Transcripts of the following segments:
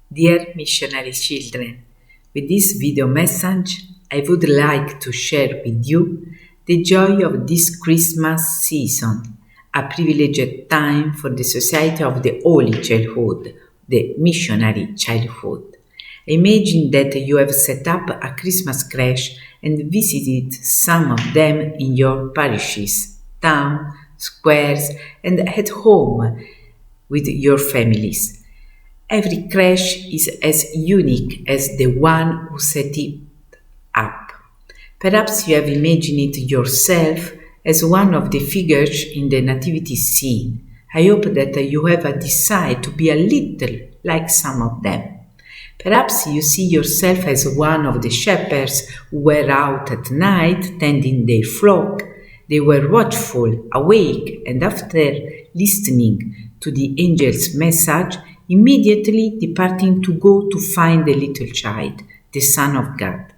Dear missionary children, with this video message, I would like to share with you the joy of this Christmas season, a privileged time for the Society of the Holy Childhood, the Missionary Childhood. Imagine that you have set up a Christmas creche and visited some of them in your parishes, towns, squares, and at home with your families. Every creche is as unique as the one who set it up. Perhaps you have imagined yourself as one of the figures in the nativity scene. I hope that you have a desire to be a little like some of them. Perhaps you see yourself as one of the shepherds who were out at night tending their flock. They were watchful, awake, and after listening to the angel's message, immediately departing to go to find the little child, the Son of God.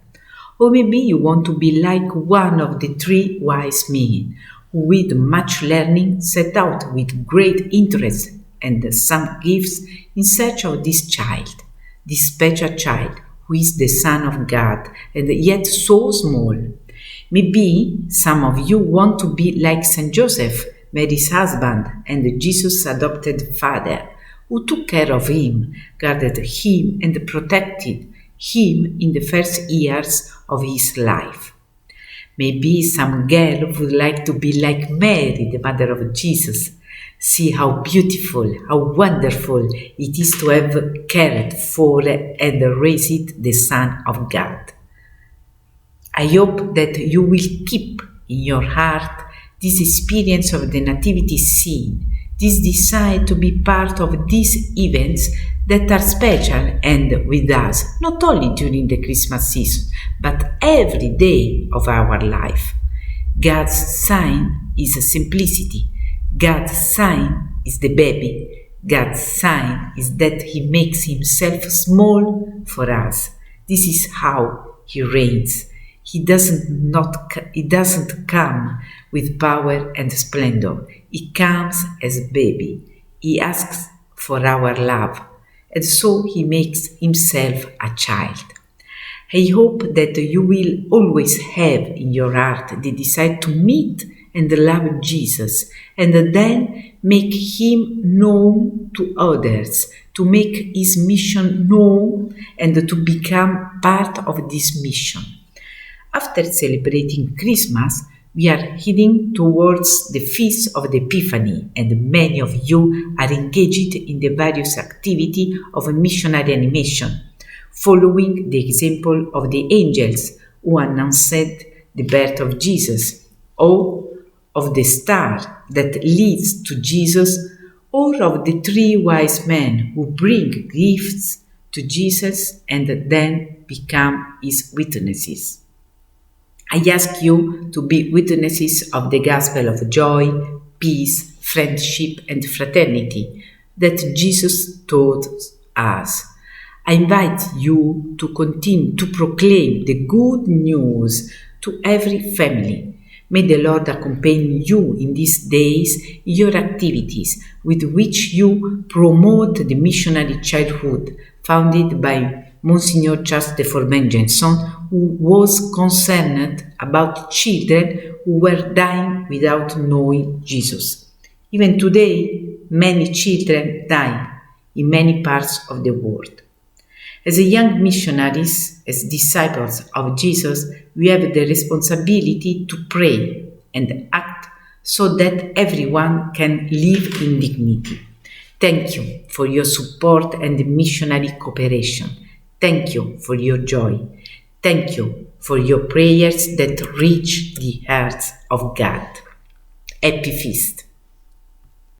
Or maybe you want to be like one of the three wise men, who with much learning set out with great interest and some gifts in search of this child, this special child, who is the Son of God, and yet so small. Maybe some of you want to be like Saint Joseph, Mary's husband, and Jesus' adopted father, who took care of him, guarded him, and protected him in the first years of his life. Maybe some girl would like to be like Mary, the mother of Jesus. See how beautiful, how wonderful it is to have cared for and raised the Son of God. I hope that you will keep in your heart this experience of the nativity scene, this desire to be part of these events that are special and with us, not only during the Christmas season, but every day of our life. God's sign is simplicity. God's sign is the baby. God's sign is that He makes Himself small for us. This is how He reigns. He doesn't come with power and splendor. He comes as baby. He asks for our love, and so He makes Himself a child. I hope that you will always have in your heart the desire to meet and love Jesus, and then make Him known to others, to make His mission known, and to become part of this mission. After celebrating Christmas, we are heading towards the Feast of the Epiphany, and many of you are engaged in the various activities of missionary animation, following the example of the angels who announced the birth of Jesus, or of the star that leads to Jesus, or of the three wise men who bring gifts to Jesus and then become His witnesses. I ask you to be witnesses of the gospel of joy, peace, friendship, and fraternity that Jesus taught us. I invite you to continue to proclaim the good news to every family. May the Lord accompany you in these days in your activities with which you promote the missionary childhood founded by Monsignor Charles de Formengenson, who was concerned about children who were dying without knowing Jesus. Even today, many children die in many parts of the world. As young missionaries, as disciples of Jesus, we have the responsibility to pray and act so that everyone can live in dignity. Thank you for your support and missionary cooperation. Thank you for your joy. Thank you for your prayers that reach the hearts of God. Happy Feast!